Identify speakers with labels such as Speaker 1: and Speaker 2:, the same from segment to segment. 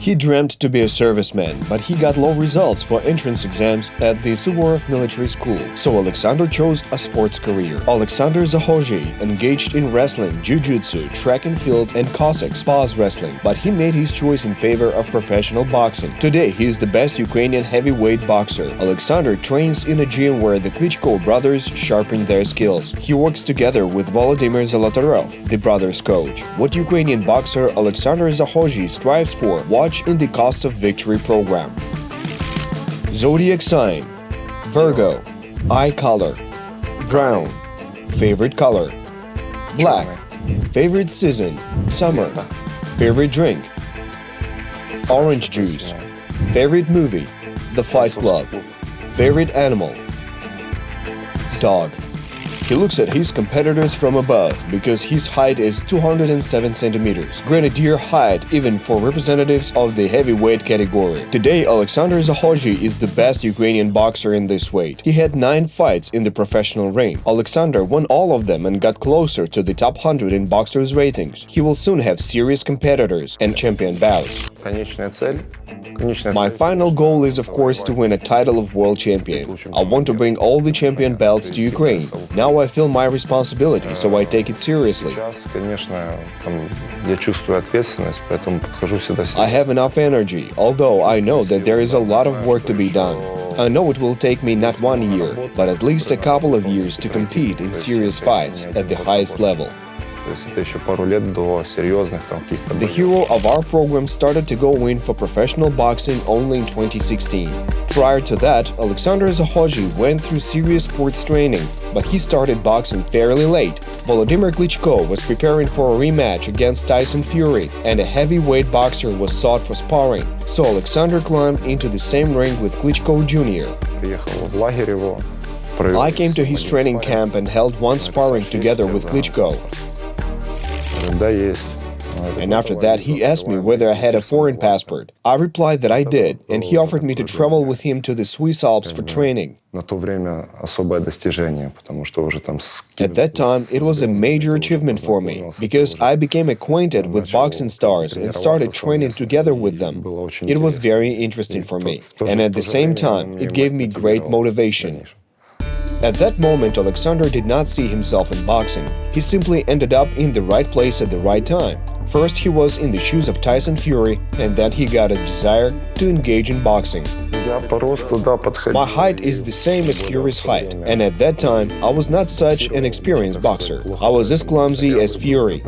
Speaker 1: He dreamt to be a serviceman, but he got low results for entrance exams at the Suvorov Military School, so Oleksandr chose a sports career. Oleksandr Zakhozhiy engaged in wrestling, jiu-jitsu, track and field, and Cossack spas wrestling, but he made his choice in favor of professional boxing. Today, he is the best Ukrainian heavyweight boxer. Oleksandr trains in a gym where the Klitschko brothers sharpen their skills. He works together with Volodymyr Zolotaryev, the brothers' coach. What Ukrainian boxer Oleksandr Zakhozhiy strives for, watch in the Cost of Victory program. Zodiac sign: Virgo. Eye color: brown. Favorite color: black. Favorite season: summer. Favorite drink: orange juice. Favorite movie: The Fight Club. Favorite animal: dog. He looks at his competitors from above because his height is 207 centimeters, grenadier height even for representatives of the heavyweight category. Today, Oleksandr Zakhozhiy is the best Ukrainian boxer in this weight. He had 9 fights in the professional ring. Oleksandr won all of them and got closer to the top 100 in boxers' ratings. He will soon have serious competitors and champion bouts. My final goal is, of course, to win a title of world champion. I want to bring all the champion belts to Ukraine. Now I feel my responsibility, so I take it seriously. I have enough energy, although I know that there is a lot of work to be done. I know it will take me not 1 year, but at least a couple of years to compete in serious fights at the highest level. The hero of our program started to go in for professional boxing only in 2016. Prior to that, Oleksandr Zakhozhiy went through serious sports training, but he started boxing fairly late. Volodymyr Klitschko was preparing for a rematch against Tyson Fury, and a heavyweight boxer was sought for sparring, so Oleksandr climbed into the same ring with Klitschko Jr. I came to his training camp and held one sparring together with Klitschko. And after that, he asked me whether I had a foreign passport. I replied that I did, and he offered me to travel with him to the Swiss Alps for training. At that time, it was a major achievement for me, because I became acquainted with boxing stars and started training together with them. It was very interesting for me, and at the same time, it gave me great motivation. At that moment, Oleksandr did not see himself in boxing. He simply ended up in the right place at the right time. First, he was in the shoes of Tyson Fury, and then he got a desire to engage in boxing. My height is the same as Fury's height, and at that time, I was not such an experienced boxer. I was as clumsy as Fury.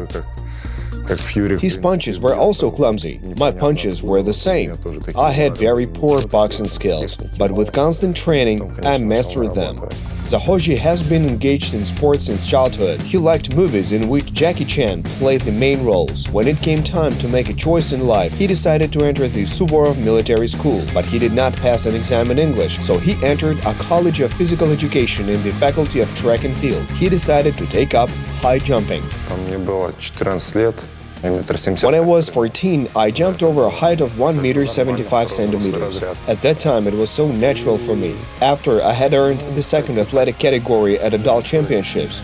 Speaker 1: His punches were also clumsy. My punches were the same. I had very poor boxing skills, but with constant training, I mastered them. Zakhozhiy has been engaged in sports since childhood. He liked movies in which Jackie Chan played the main roles. When it came time to make a choice in life, he decided to enter the Suvorov Military School, but he did not pass an exam in English, so he entered a college of physical education in the faculty of track and field. He decided to take up high jumping. When I was 14, I jumped over a height of 1 meter 75 centimeters. At that time, it was so natural for me. After I had earned the second athletic category at adult championships,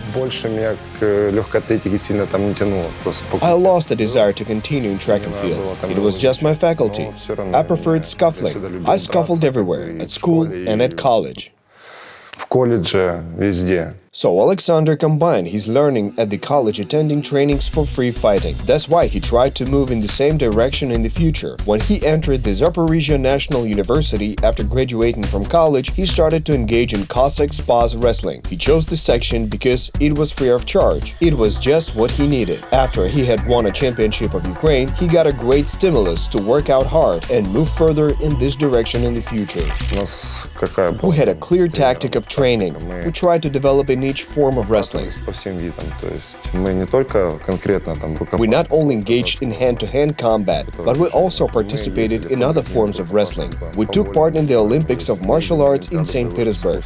Speaker 1: I lost the desire to continue in track and field. It was just my faculty. I preferred scuffling. I scuffled everywhere, at school and at college. So Oleksandr combined his learning at the college attending trainings for free fighting. That's why he tried to move in the same direction in the future. When he entered the Zaporizhia National University after graduating from college, he started to engage in Cossack spas wrestling. He chose this section because it was free of charge. It was just what he needed. After he had won a championship of Ukraine, he got a great stimulus to work out hard and move further in this direction in the future. We had a clear tactic of training. We tried to develop in each form of wrestling. We not only engaged in hand-to-hand combat, but we also participated in other forms of wrestling. We took part in the Olympics of martial arts in St. Petersburg.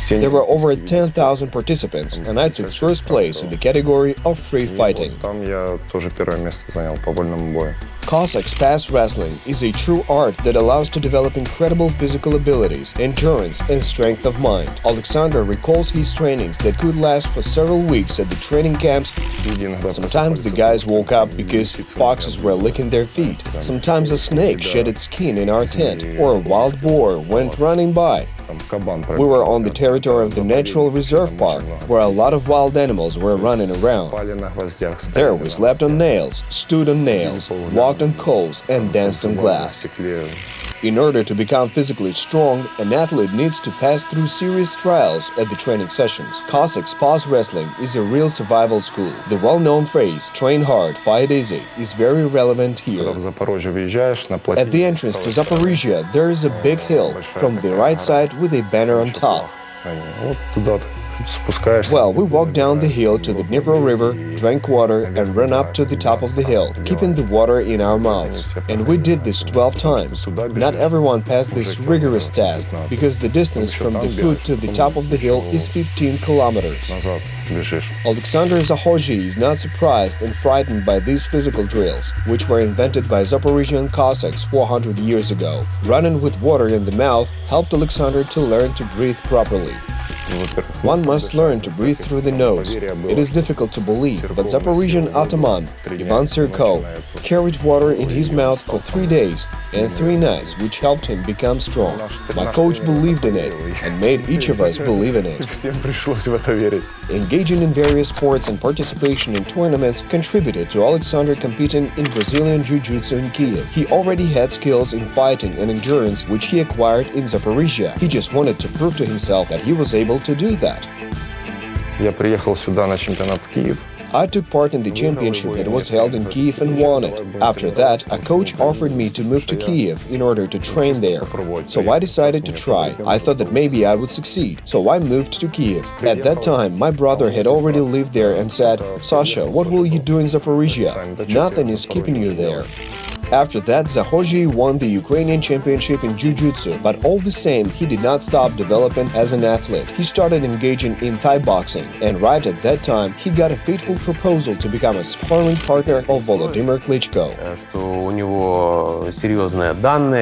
Speaker 1: There were over 10,000 participants, and I took first place in the category of free fighting. Cossack's pass wrestling is a true art that allows to develop incredible physical abilities, endurance, and strength of mind. Oleksandr recalls his trainings that could last for several weeks at the training camps. Sometimes the guys woke up because foxes were licking their feet. Sometimes a snake shed its skin in our tent, or a wild boar went running by. We were on the territory of the Natural Reserve Park, where a lot of wild animals were running around. There we slept on nails, stood on nails, walked on coals, and danced on glass. In order to become physically strong, an athlete needs to pass through serious trials at the training sessions. Cossack's pass wrestling is a real survival school. The well-known phrase, "train hard, fight easy," is very relevant here. At the entrance to Zaporizhia, there is a big hill, from the right side with a banner on top. Well, we walked down the hill to the Dnipro River, drank water, and ran up to the top of the hill, keeping the water in our mouths. And we did this 12 times. Not everyone passed this rigorous test, because the distance from the foot to the top of the hill is 15 kilometers. Oleksandr Zakhozhiy is not surprised and frightened by these physical drills, which were invented by Zaporizhian Cossacks 400 years ago. Running with water in the mouth helped Oleksandr to learn to breathe properly. One must learn to breathe through the nose. It is difficult to believe, but Zaporizhian Ataman Ivan Sirko carried water in his mouth for 3 days and 3 nights, which helped him become strong. My coach believed in it and made each of us believe in it. Engaging in various sports and participation in tournaments contributed to Oleksandr competing in Brazilian jiu-jitsu in Kiev. He already had skills in fighting and endurance, which he acquired in Zaporizhia. He just wanted to prove to himself that he was able to do that. I took part in the championship that was held in Kiev and won it. After that, a coach offered me to move to Kiev in order to train there. So I decided to try. I thought that maybe I would succeed. So I moved to Kiev. At that time, my brother had already lived there and said, "Sasha, what will you do in Zaporizhia? Nothing is keeping you there." After that, Zakhozhiy won the Ukrainian championship in jiu-jitsu, but all the same, he did not stop developing as an athlete. He started engaging in Thai boxing, and right at that time, he got a fateful proposal to become a sparring partner of Volodymyr Klitschko.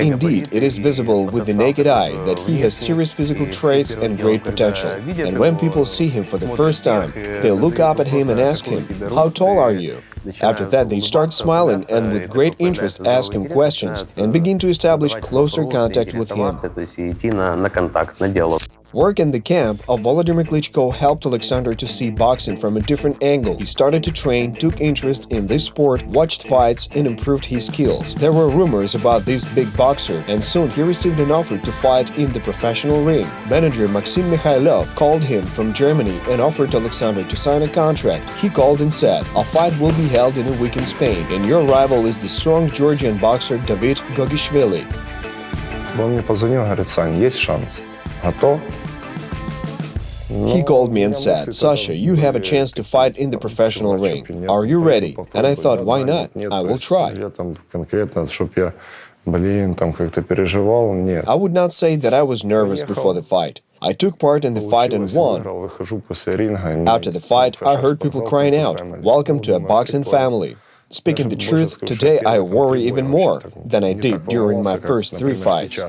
Speaker 1: Indeed, it is visible with the naked eye that he has serious physical traits and great potential. And when people see him for the first time, they look up at him and ask him, "How tall are you?" After that, they start smiling and with great interest ask him questions and begin to establish closer contact with him. Work in the camp of Volodymyr Klitschko helped Oleksandr to see boxing from a different angle. He started to train, took interest in this sport, watched fights, and improved his skills. There were rumors about this big boxer, and soon he received an offer to fight in the professional ring. Manager Maxim Mikhailov called him from Germany and offered Oleksandr to sign a contract. He called and said, "A fight will be held in a week in Spain, and your rival is the strong Georgian boxer David Gogishvili." He called me and said, "Sasha, you have a chance to fight in the professional ring. Are you ready?" And I thought, why not? I will try. I would not say that I was nervous before the fight. I took part in the fight and won. After the fight, I heard people crying out, "Welcome to a boxing family." Speaking the truth, today I worry even more than I did during my first 3 fights.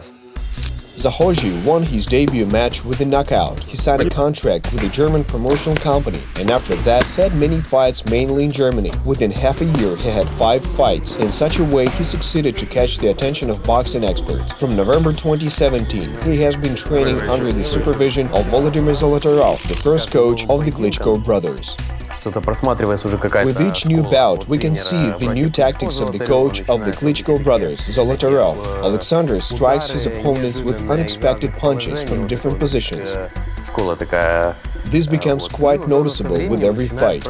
Speaker 1: Zakhozhiy won his debut match with a knockout. He signed a contract with a German promotional company, and after that had many fights mainly in Germany. Within half a year he had 5 fights. In such a way he succeeded to catch the attention of boxing experts. From November 2017 he has been training under the supervision of Volodymyr Zolotaryev, the first coach of the Klitschko brothers. With each new bout, we can see the new tactics of the coach of the Klitschko brothers, Zolotaryev. Oleksandr strikes his opponents with unexpected punches from different positions. This becomes quite noticeable with every fight.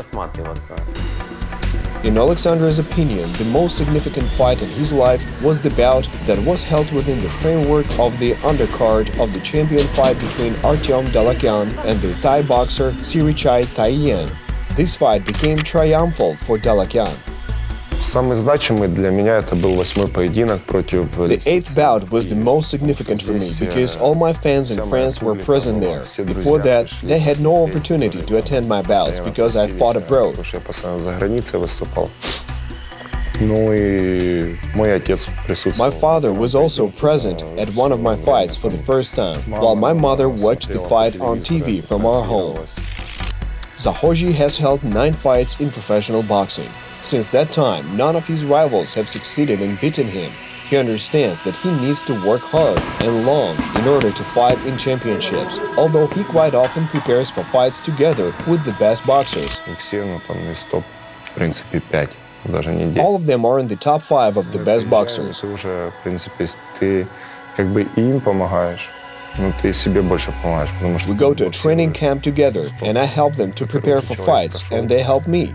Speaker 1: In Oleksandr's opinion, the most significant fight in his life was the bout that was held within the framework of the undercard of the champion fight between Artyom Dalakyan and the Thai boxer Sirichai Thaiyan. This fight became triumphal for Dalakyan. The 8th bout was the most significant for me because all my fans in France were present there. Before that, they had no opportunity to attend my bouts because I fought abroad. My father was also present at one of my fights for the first time, while my mother watched the fight on TV from our home. Zakhozhiy has held 9 fights in professional boxing. Since that time, none of his rivals have succeeded in beating him. He understands that he needs to work hard and long in order to fight in championships, although he quite often prepares for fights together with the best boxers. All of them are in the top 5 of the best boxers. We go to a training camp together, and I help them to prepare for fights, and they help me.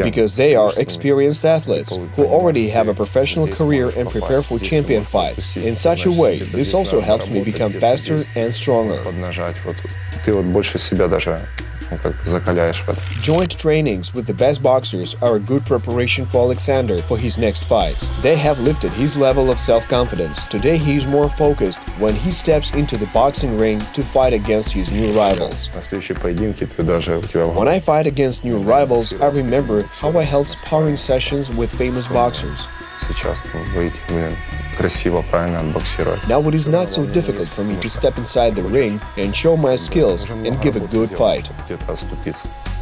Speaker 1: Because they are experienced athletes who already have a professional career and prepare for champion fights. In such a way, this also helps me become faster and stronger. Joint trainings with the best boxers are a good preparation for Oleksandr for his next fights. They have lifted his level of self-confidence. Today he is more focused when he steps into the boxing ring to fight against his new rivals. When I fight against new rivals, I remember how I held sparring sessions with famous boxers. Now it is not so difficult for me to step inside the ring and show my skills and give a good fight.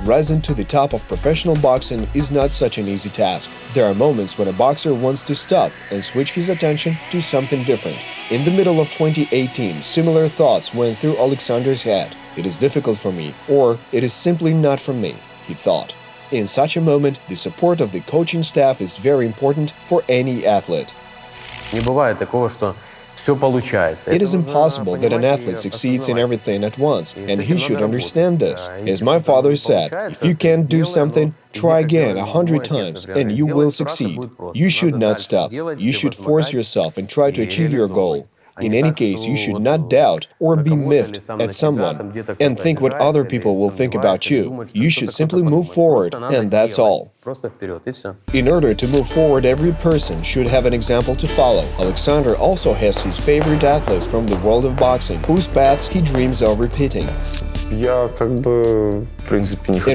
Speaker 1: Rising to the top of professional boxing is not such an easy task. There are moments when a boxer wants to stop and switch his attention to something different. In the middle of 2018, similar thoughts went through Oleksandr's head. It is difficult for me, or it is simply not for me, he thought. In such a moment, the support of the coaching staff is very important for any athlete. It is impossible that an athlete succeeds in everything at once, and he should understand this. As my father said, if you can't do something, try again 100 times, and you will succeed. You should not stop. You should force yourself and try to achieve your goal. In any case, you should not doubt or be miffed at someone and think what other people will think about you. You should simply move forward, and that's all. In order to move forward, every person should have an example to follow. Oleksandr also has his favorite athletes from the world of boxing, whose paths he dreams of repeating. In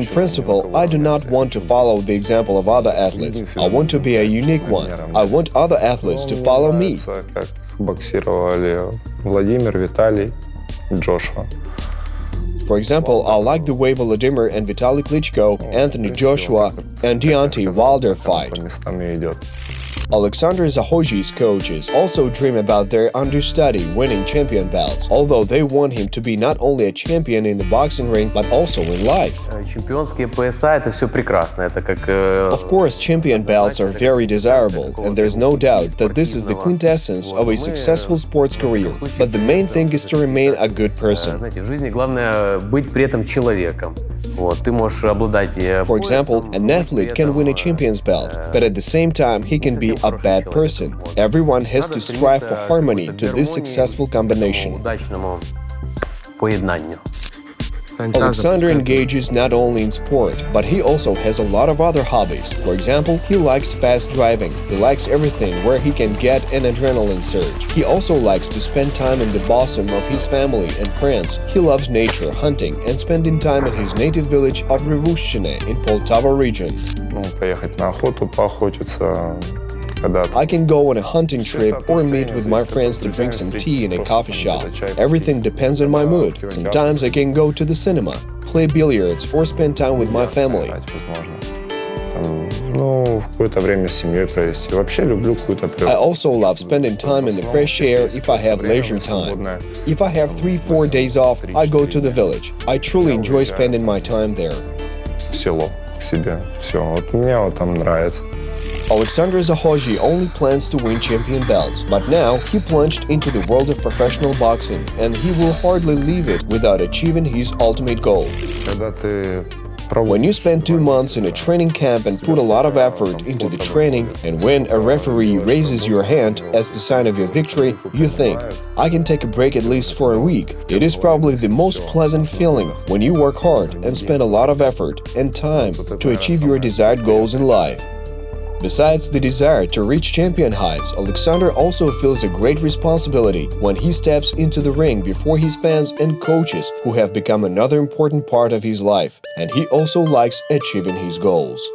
Speaker 1: principle, I do not want to follow the example of other athletes. I want to be a unique one. I want other athletes to follow me. For example, I like the way Volodymyr and Vitaly Klitschko, Anthony Joshua, and Deontay Wilder fight. Oleksandr Zakhozhiy's coaches also dream about their understudy winning champion belts, although they want him to be not only a champion in the boxing ring, but also in life. Of course, champion belts are very desirable, and there's no doubt that this is the quintessence of a successful sports career. But the main thing is to remain a good person. For example, an athlete can win a champion's belt, but at the same time he can be a bad person. Everyone has to strive for harmony to this successful combination. Oleksandr engages not only in sport, but he also has a lot of other hobbies. For example, he likes fast driving. He likes everything where he can get an adrenaline surge. He also likes to spend time in the bosom of his family and friends. He loves nature, hunting, and spending time in his native village of Rivuzhchine in Poltava region. I can go on a hunting trip or meet with my friends to drink some tea in a coffee shop. Everything depends on my mood. Sometimes I can go to the cinema, play billiards, or spend time with my family. I also love spending time in the fresh air if I have leisure time. If I have 3-4 days off, I go to the village. I truly enjoy spending my time there. Oleksandr Zakhozhiy only plans to win champion belts, but now he plunged into the world of professional boxing, and he will hardly leave it without achieving his ultimate goal. When you spend 2 months in a training camp and put a lot of effort into the training, and when a referee raises your hand as the sign of your victory, you think, I can take a break at least for a week. It is probably the most pleasant feeling when you work hard and spend a lot of effort and time to achieve your desired goals in life. Besides the desire to reach champion heights, Oleksandr also feels a great responsibility when he steps into the ring before his fans and coaches, who have become another important part of his life, and he also likes achieving his goals.